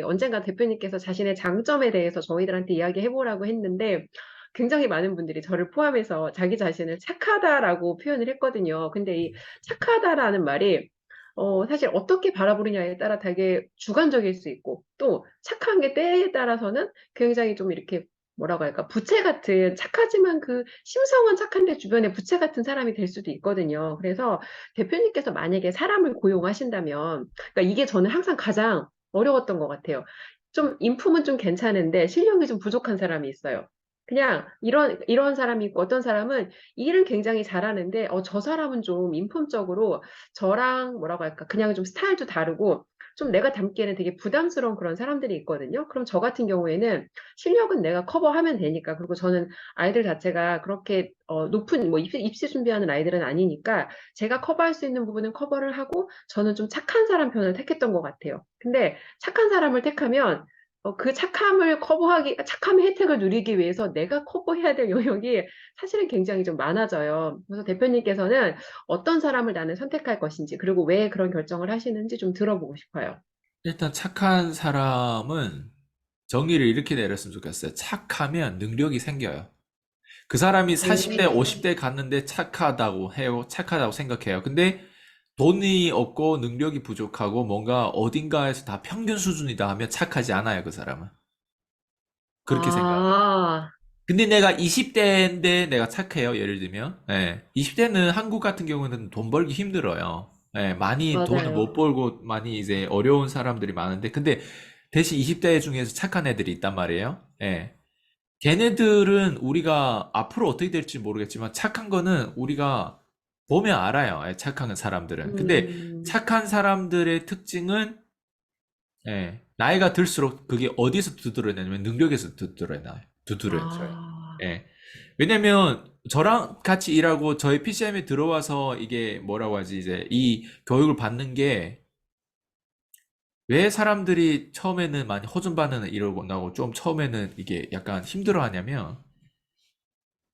언젠가 대표님께서 자신의 장점에 대해서 저희들한테 이야기해보라고 했는데 굉장히 많은 분들이 저를 포함해서 자기 자신을 착하다라고 표현을 했거든요. 근데 이 착하다라는 말이 사실 어떻게 바라보느냐에 따라 되게 주관적일 수 있고 또 착한 게 때에 따라서는 굉장히 좀 이렇게 뭐라고 할까 부채 같은 착하지만 그 심성은 착한데 주변에 부채 같은 사람이 될 수도 있거든요. 그래서 대표님께서 만약에 사람을 고용하신다면 그러니까 이게 저는 항상 가장 어려웠던 것 같아요. 좀 인품은 좀 괜찮은데 실력이 좀 부족한 사람이 있어요. 그냥 이런 사람이 있고 어떤 사람은 일은 굉장히 잘하는데 저 사람은 좀 인품적으로 저랑 뭐라고 할까 그냥 좀 스타일도 다르고 좀 내가 담기에는 되게 부담스러운 그런 사람들이 있거든요. 그럼 저 같은 경우에는 실력은 내가 커버하면 되니까 그리고 저는 아이들 자체가 그렇게 높은 뭐 입시 준비하는 아이들은 아니니까 제가 커버할 수 있는 부분은 커버를 하고 저는 좀 착한 사람 편을 택했던 것 같아요. 근데 착한 사람을 택하면 그 착함의 혜택을 누리기 위해서 내가 커버해야 될 영역이 사실은 굉장히 좀 많아져요. 그래서 대표님께서는 어떤 사람을 나는 선택할 것인지, 그리고 왜 그런 결정을 하시는지 좀 들어보고 싶어요. 일단 착한 사람은 정의를 이렇게 내렸으면 좋겠어요. 착하면 능력이 생겨요. 그 사람이 40대, 음, 50대 갔는데 착하다고 해요. 착하다고 생각해요. 근데 돈이 없고 능력이 부족하고 뭔가 어딘가에서 다 평균 수준이다 하면 착하지 않아요, 그 사람은. 그렇게 생각합니다. 아, 근데 내가 20대인데 내가 착해요, 예를 들면. 예. 20대는 한국 같은 경우는 돈 벌기 힘들어요. 예, 많이 돈을 못 맞아요. 벌고 많이 이제 어려운 사람들이 많은데, 근데 대신 20대 중에서 착한 애들이 있단 말이에요. 예. 걔네들은 우리가 앞으로 어떻게 될지 모르겠지만 착한 거는 우리가 보면 알아요. 예, 착한 사람들은. 근데 음, 착한 사람들의 특징은 나이가 들수록 그게 어디서 두드러냐면 능력에서 두드러나요. 두드러져요. 아, 예. 왜냐면 저랑 같이 일하고 저희 PCM에 들어와서 이게 뭐라고 하지 이제 이 교육을 받는 게 왜 사람들이 처음에는 많이 허준반응을 이러고 나고 좀 처음에는 이게 약간 힘들어 하냐면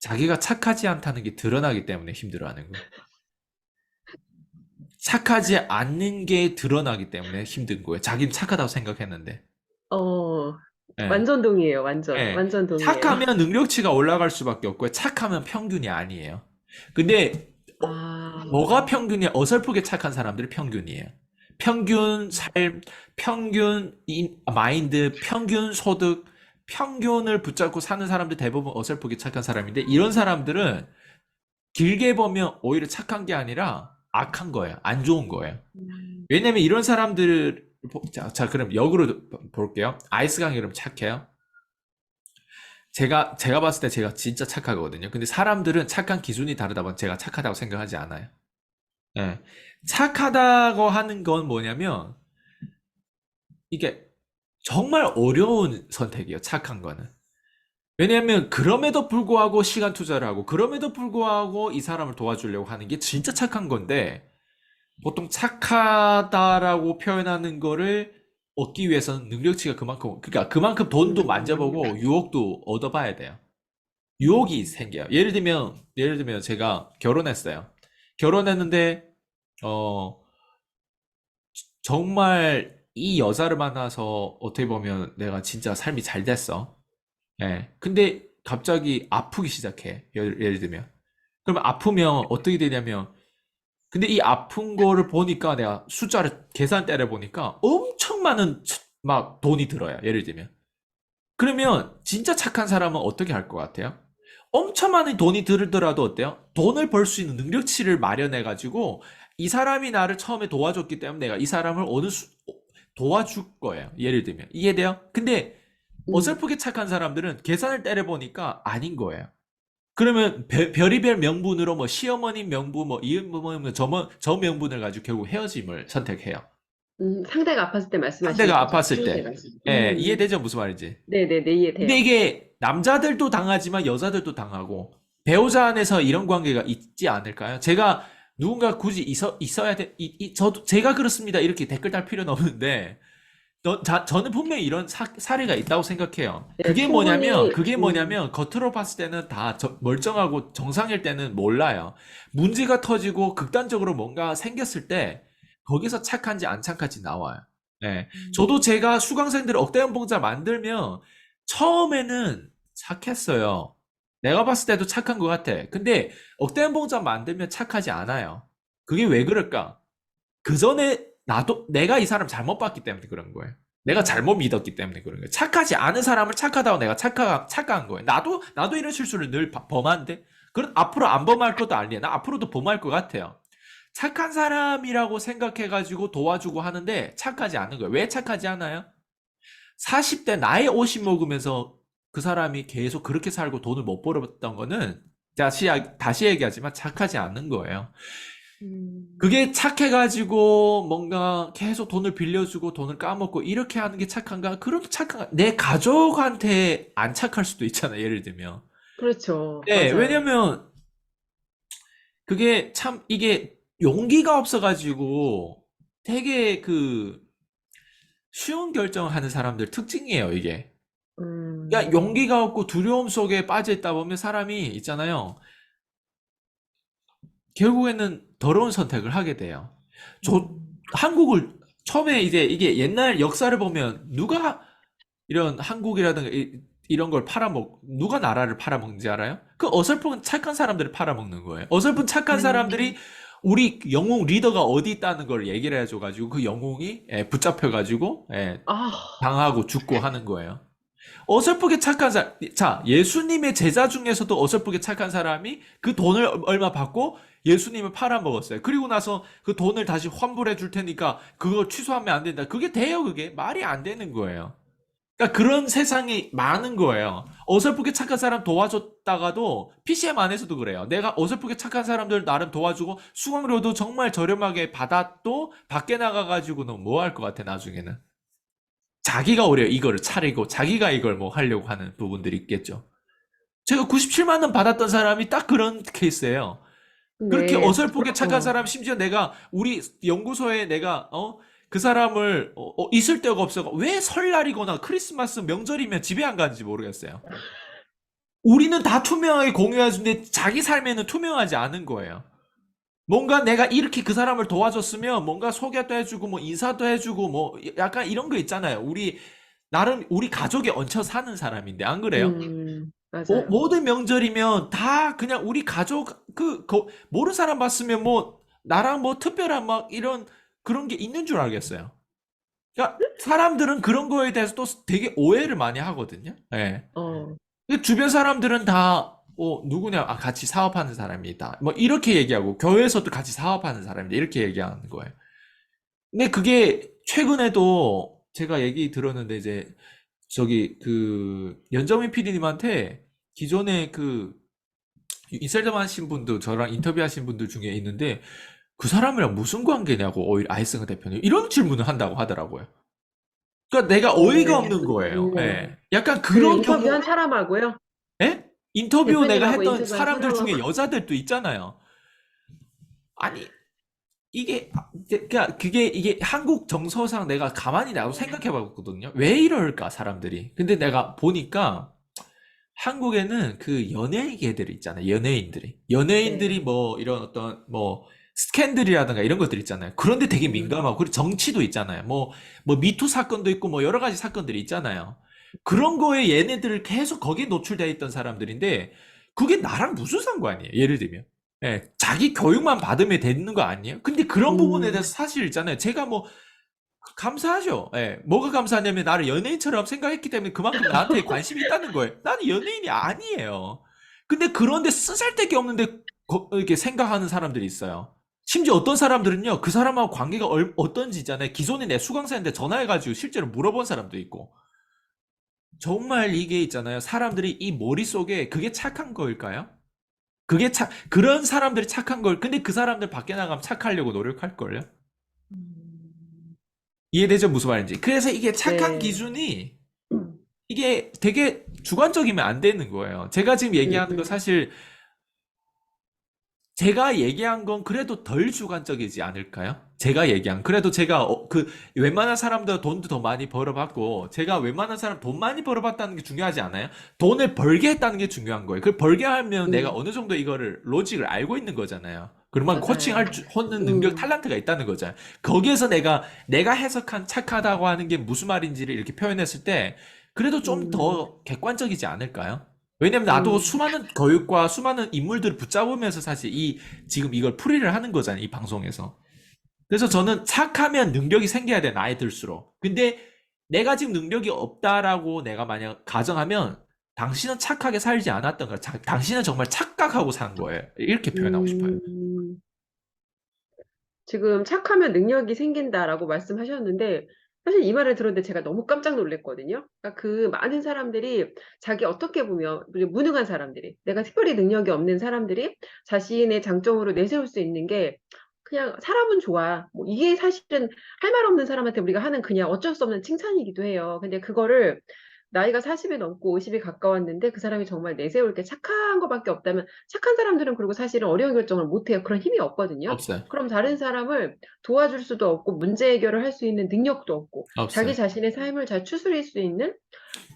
자기가 착하지 않다는 게 드러나기 때문에 힘들어하는 거예요. 착하지 않는 게 드러나기 때문에 힘든 거예요. 자기는 착하다고 생각했는데. 어, 예. 완전 동의해요. 완전, 예. 완전 동의해요. 착하면 능력치가 올라갈 수밖에 없고요. 착하면 평균이 아니에요. 근데 뭐가 아, 평균이야? 어설프게 착한 사람들이 평균이에요. 평균 삶, 평균 마인드, 평균 소득, 평균을 붙잡고 사는 사람들 대부분 어설프게 착한 사람인데 이런 사람들은 길게 보면 오히려 착한 게 아니라 악한 거예요. 안 좋은 거예요. 음, 왜냐면 이런 사람들을 자, 그럼 역으로 볼게요. 아이스 강이 그럼 착해요? 제가 봤을 때 제가 진짜 착하거든요. 근데 사람들은 착한 기준이 다르다 보니 제가 착하다고 생각하지 않아요. 예. 착하다고 하는 건 뭐냐면 이게 정말 어려운 선택이에요. 착한 거는. 왜냐하면 그럼에도 불구하고 시간 투자를 하고 그럼에도 불구하고 이 사람을 도와주려고 하는 게 진짜 착한 건데 보통 착하다라고 표현하는 거를 얻기 위해서는 능력치가 그만큼 그러니까 그만큼 돈도 음, 만져보고 유혹도 얻어봐야 돼요. 유혹이 생겨요. 예를 들면 제가 결혼했어요. 결혼했는데 어 정말 이 여자를 만나서 어떻게 보면 내가 진짜 삶이 잘 됐어. 예. 근데 갑자기 아프기 시작해. 예를 들면. 그러면 아프면 어떻게 되냐면 근데 이 아픈 거를 보니까 내가 숫자를 계산 때려 보니까 엄청 많은 막 돈이 들어요. 예를 들면. 그러면 진짜 착한 사람은 어떻게 할 것 같아요? 엄청 많은 돈이 들더라도 어때요? 돈을 벌 수 있는 능력치를 마련해 가지고 이 사람이 나를 처음에 도와줬기 때문에 내가 이 사람을 도와줄 거예요. 예를 들면. 이해돼요? 근데 음. 어설프게 착한 사람들은 계산을 때려 보니까 아닌 거예요. 그러면 별의별 명분으로 뭐 시어머니 명분 뭐 이은 뭐 저 명분을 가지고 결국 헤어짐을 선택해요. 상대가 아팠을 때 말씀하시는 상대가 거죠. 아팠을 때. 상대가. 예, 이해되죠? 무슨 말인지. 네네네, 근데 이해돼요. 이게 남자들도 당하지만 여자들도 당하고 배우자 안에서 이런 관계가 있지 않을까요? 제가 누군가 굳이 있어야 돼, 저도 제가 그렇습니다. 이렇게 댓글 달 필요는 없는데 저는 분명히 이런 사례가 있다고 생각해요. 네, 충분히, 그게 뭐냐면, 겉으로 봤을 때는 다 멀쩡하고 정상일 때는 몰라요. 문제가 터지고 극단적으로 뭔가 생겼을 때, 거기서 착한지 안 착한지 나와요. 예. 음. 저도 제가 수강생들 억대연 봉사 만들면 처음에는 착했어요. 내가 봤을 때도 착한 것 같아. 근데 억대연 봉사 만들면 착하지 않아요. 그게 왜 그럴까? 그 전에 나도 내가 이 사람 잘못 봤기 때문에 그런 거예요. 내가 잘못 믿었기 때문에 그런 거예요. 착하지 않은 사람을 착하다고 내가 착각한 거예요. 나도 이런 실수를 늘 범하는데, 그럼 앞으로 안 범할 것도 아니에요. 나 앞으로도 범할 것 같아요. 착한 사람이라고 생각해가지고 도와주고 하는데 착하지 않은 거예요. 왜 착하지 않아요? 40대 나이 50 먹으면서 그 사람이 계속 그렇게 살고 돈을 못 벌었던 거는 다시 얘기하지만 착하지 않은 거예요. 음. 그게 착해가지고 뭔가 계속 돈을 빌려주고 돈을 까먹고 이렇게 하는 게 착한가? 그렇게 착한가? 내 가족한테 안 착할 수도 있잖아, 예를 들면. 그렇죠. 네, 맞아요. 왜냐면 그게 참 이게 용기가 없어가지고 되게 그 쉬운 결정을 하는 사람들 특징이에요, 이게. 그러니까 음. 용기가 없고 두려움 속에 빠져 있다 보면 사람이 있잖아요. 결국에는 더러운 선택을 하게 돼요. 음. 한국을 처음에 이제 이게 옛날 역사를 보면 누가 이런 한국이라든가 이런 걸 누가 나라를 팔아먹는지 알아요? 그 어설픈 착한 사람들을 팔아먹는 거예요. 어설픈 착한 사람들이 음. 우리 영웅 리더가 어디 있다는 걸 얘기를 해줘가지고 그 영웅이 붙잡혀가지고 아. 당하고 죽고 하는 거예요. 어설프게 착한 사람, 자, 예수님의 제자 중에서도 어설프게 착한 사람이 그 돈을 얼마 받고 예수님을 팔아먹었어요. 그리고 나서 그 돈을 다시 환불해 줄 테니까 그거 취소하면 안 된다. 그게 돼요, 그게? 말이 안 되는 거예요. 그러니까 그런 세상이 많은 거예요. 어설프게 착한 사람 도와줬다가도 PCM 안에서도 그래요. 내가 어설프게 착한 사람들 나름 도와주고 수강료도 정말 저렴하게 받아도 밖에 나가가지고는 뭐 할 것 같아, 나중에는. 자기가 오히려 이거를 차리고 자기가 이걸 뭐 하려고 하는 부분들이 있겠죠. 제가 97만 원 받았던 사람이 딱 그런 케이스예요. 그렇게 네. 어설프게 착한 사람, 심지어 내가 우리 연구소에 내가 그 사람을 있을 데가 없어 왜 설날이거나 크리스마스 명절이면 집에 안 가는지 모르겠어요. 우리는 다 투명하게 공유해주는데 자기 삶에는 투명하지 않은 거예요. 뭔가 내가 이렇게 그 사람을 도와줬으면 뭔가 소개도 해주고 뭐 인사도 해주고 뭐 약간 이런 거 있잖아요. 우리 나름 우리 가족에 얹혀 사는 사람인데 안 그래요? 맞아요. 모든 명절이면 다 그냥 우리 가족 모르는 사람 봤으면 뭐 나랑 뭐 특별한 막 이런 그런 게 있는 줄 알겠어요. 그러니까 사람들은 그런 거에 대해서 또 되게 오해를 많이 하거든요. 예. 어. 주변 사람들은 다 누구냐? 아, 같이 사업하는 사람이다. 뭐 이렇게 얘기하고 교회에서도 같이 사업하는 사람이다. 이렇게 얘기하는 거예요. 근데 그게 최근에도 제가 얘기 들었는데 이제 저기 그 연정민 PD님한테 기존에 그 인셀점 하신 분도 저랑 인터뷰하신 분들 중에 있는데 그 사람이랑 무슨 관계냐고 오히려 아이승환 대표님 이런 질문을 한다고 하더라고요. 그러니까 내가 어이가 어. 없는 거예요. 네. 예. 약간 그 그런 경우, 인터뷰한 사람하고요? 예? 인터뷰 내가 대표님하고 했던 인터뷰한 사람들 사람하고. 중에 여자들도 있잖아요. 아니, 그러니까 그게 이게 한국 정서상 내가 가만히 나도 생각해 봤거든요. 왜 이럴까, 사람들이. 근데 내가 보니까 한국에는 그 연예계들 있잖아요. 연예인들이. 연예인들이 네. 뭐 이런 어떤 뭐 스캔들이라든가 이런 것들 있잖아요. 그런데 되게 음. 민감하고 그리고 정치도 있잖아요. 뭐 미투 사건도 있고 뭐 여러 가지 사건들이 있잖아요. 그런 거에 얘네들 계속 거기에 노출되어 있던 사람들인데 그게 나랑 무슨 상관이에요? 예를 들면. 예, 자기 교육만 받으면 되는 거 아니에요? 근데 그런 부분에 음. 대해서 사실 있잖아요. 제가 뭐 감사하죠. 예. 뭐가 감사하냐면 나를 연예인처럼 생각했기 때문에 그만큼 나한테 관심이 있다는 거예요. 나는 연예인이 아니에요. 근데 그런데 쓰잘데기 없는데 이렇게 생각하는 사람들이 있어요. 심지어 어떤 사람들은요, 그 사람하고 관계가 어떤지 있잖아요. 기존에 내 수강생한테 전화해가지고 실제로 물어본 사람도 있고. 정말 이게 있잖아요. 사람들이 이 머릿속에 그게 착한 거일까요? 그런 사람들이 착한 걸, 근데 그 사람들 밖에 나가면 착하려고 노력할걸요? 음. 이해되죠? 무슨 말인지. 그래서 이게 착한 네. 기준이 이게 되게 주관적이면 안 되는 거예요. 제가 지금 얘기하는 거 음. 사실 제가 얘기한 건 그래도 덜 주관적이지 않을까요? 제가 얘기한 그래도 제가 그 웬만한 사람보다 돈도 더 많이 벌어봤고 제가 웬만한 사람 돈 많이 벌어봤다는 게 중요하지 않아요? 돈을 벌게 했다는 게 중요한 거예요. 그 벌게 하면 내가 음. 어느 정도 이거를 로직을 알고 있는 거잖아요. 그러면 맞아요. 하는 능력, 음, 탤런트가 있다는 거잖아요. 거기에서 내가 해석한 착하다고 하는 게 무슨 말인지를 이렇게 표현했을 때, 그래도 좀 음, 더 객관적이지 않을까요? 왜냐면 나도 음, 수많은 교육과 수많은 인물들을 붙잡으면서 사실 지금 이걸 풀이를 하는 거잖아요, 이 방송에서. 그래서 저는 착하면 능력이 생겨야 돼, 나이 들수록. 근데 내가 지금 능력이 없다라고 내가 만약 가정하면 당신은 착하게 살지 않았던 거야. 당신은 정말 착각하고 산 거예요. 이렇게 표현하고 싶어요. 음. 지금 착하면 능력이 생긴다라고 말씀하셨는데, 사실 이 말을 들었는데 제가 너무 깜짝 놀랐거든요. 그러니까 그 많은 사람들이 자기 어떻게 보면 무능한 사람들이, 내가 특별히 능력이 없는 사람들이 자신의 장점으로 내세울 수 있는 게 그냥 사람은 좋아. 뭐 이게 사실은 할 말 없는 사람한테 우리가 하는 그냥 어쩔 수 없는 칭찬이기도 해요. 근데 그거를 나이가 40이 넘고 50이 가까웠는데 그 사람이 정말 내세울 게 착한 것밖에 없다면, 착한 사람들은 그리고 사실은 어려운 결정을 못 해요. 그런 힘이 없거든요. 없어요. 그럼 다른 사람을 도와줄 수도 없고 문제 해결을 할 수 있는 능력도 없고 자기 없어요. 자신의 삶을 잘 추스릴 수 있는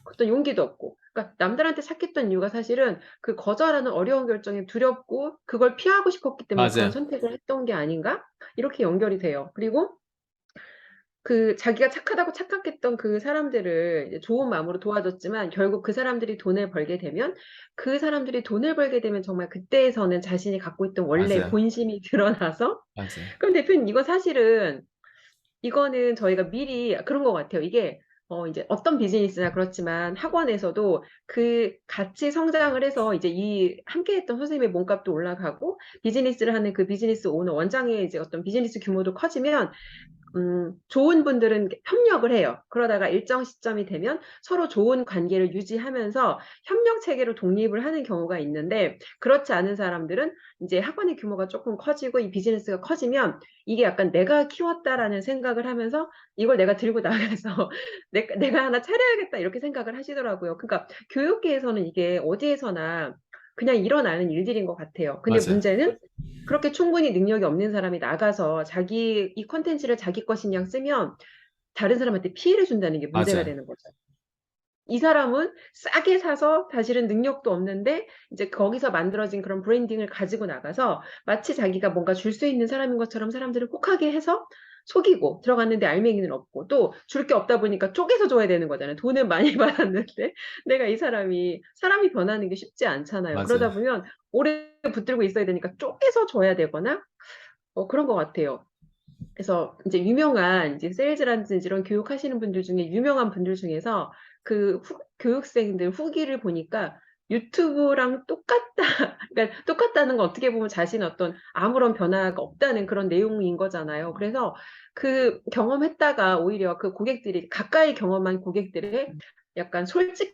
어떤 용기도 없고, 그러니까 남들한테 착했던 이유가 사실은 그 거절하는 어려운 결정이 두렵고 그걸 피하고 싶었기 때문에 그런 맞아요. 선택을 했던 게 아닌가, 이렇게 연결이 돼요. 그리고 그 자기가 착하다고 착각했던 그 사람들을 이제 좋은 마음으로 도와줬지만 결국 그 사람들이 돈을 벌게 되면, 그 사람들이 돈을 벌게 되면 정말 그때에서는 자신이 갖고 있던 원래 맞아요. 본심이 드러나서, 맞아요. 그럼 대표님 이거 사실은 이거는 저희가 미리 그런 것 같아요. 이게 이제 어떤 비즈니스나 그렇지만 학원에서도 그 같이 성장을 해서 이제 이 함께했던 선생님의 몸값도 올라가고 비즈니스를 하는 그 비즈니스 오너 원장의 이제 어떤 비즈니스 규모도 커지면 좋은 분들은 협력을 해요. 그러다가 일정 시점이 되면 서로 좋은 관계를 유지하면서 협력 체계로 독립을 하는 경우가 있는데, 그렇지 않은 사람들은 이제 학원의 규모가 조금 커지고 이 비즈니스가 커지면 이게 약간 내가 키웠다라는 생각을 하면서 이걸 내가 들고 나가서 내가 하나 차려야겠다 이렇게 생각을 하시더라고요. 그러니까 교육계에서는 이게 어디에서나 그냥 일어나는 일들인 것 같아요. 근데 맞아요. 문제는 그렇게 충분히 능력이 없는 사람이 나가서 자기 이 콘텐츠를 자기 것인 양 쓰면 다른 사람한테 피해를 준다는 게 문제가 맞아요. 되는 거죠. 이 사람은 싸게 사서 사실은 능력도 없는데 이제 거기서 만들어진 그런 브랜딩을 가지고 나가서 마치 자기가 뭔가 줄 수 있는 사람인 것처럼 사람들을 혹하게 해서 속이고 들어갔는데 알맹이는 없고, 또 줄 게 없다 보니까 쪼개서 줘야 되는 거잖아요. 돈은 많이 받았는데 내가 이 사람이 변하는 게 쉽지 않잖아요. 맞아요. 그러다 보면 오래 붙들고 있어야 되니까 쪼개서 줘야 되거나 그런 것 같아요. 그래서 이제 유명한 이제 세일즈라든지 이런 교육하시는 분들 중에 유명한 분들 중에서 그 교육생들 후기를 보니까 유튜브랑 똑같다. 그러니까 똑같다는 건 어떻게 보면 자신의 어떤 아무런 변화가 없다는 그런 내용인 거잖아요. 그래서 그 경험했다가 오히려 그 고객들이 가까이 경험한 고객들의 약간 솔직한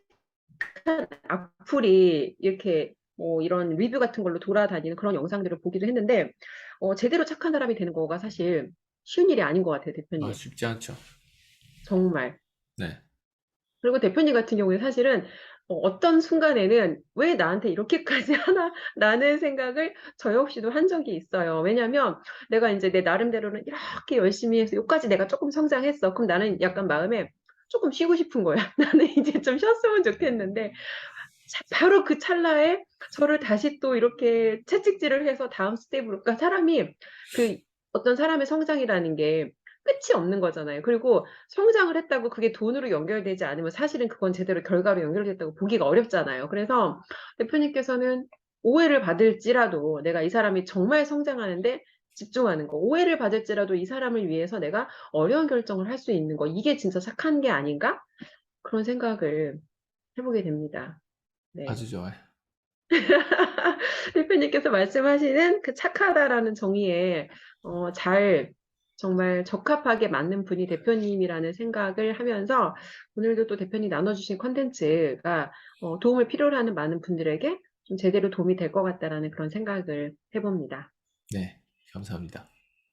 악플이 이렇게 뭐 이런 리뷰 같은 걸로 돌아다니는 그런 영상들을 보기도 했는데, 제대로 착한 사람이 되는 거가 사실 쉬운 일이 아닌 것 같아요, 대표님. 쉽지 않죠. 정말. 네. 그리고 대표님 같은 경우에 사실은 어떤 순간에는 왜 나한테 이렇게까지 하나 라는 생각을 저 역시도 한 적이 있어요. 왜냐면 내가 이제 내 나름대로는 이렇게 열심히 해서 여기까지 내가 조금 성장했어. 그럼 나는 약간 마음에 조금 쉬고 싶은 거야. 나는 이제 좀 쉬었으면 좋겠는데 바로 그 찰나에 저를 다시 또 이렇게 채찍질을 해서 다음 스텝으로, 그러니까 사람이 그 어떤 사람의 성장이라는 게 끝이 없는 거잖아요. 그리고 성장을 했다고 그게 돈으로 연결되지 않으면 사실은 그건 제대로 결과로 연결됐다고 보기가 어렵잖아요. 그래서 대표님께서는 오해를 받을지라도 내가 이 사람이 정말 성장하는데 집중하는 거, 오해를 받을지라도 이 사람을 위해서 내가 어려운 결정을 할 수 있는 거, 이게 진짜 착한 게 아닌가? 그런 생각을 해보게 됩니다. 네. 아주 좋아요. 대표님께서 말씀하시는 그 착하다라는 정의에 잘 정말 적합하게 맞는 분이 대표님이라는 생각을 하면서 오늘도 또 대표님 나눠주신 컨텐츠가 도움을 필요로 하는 많은 분들에게 좀 제대로 도움이 될 것 같다라는 그런 생각을 해봅니다. 네. 감사합니다.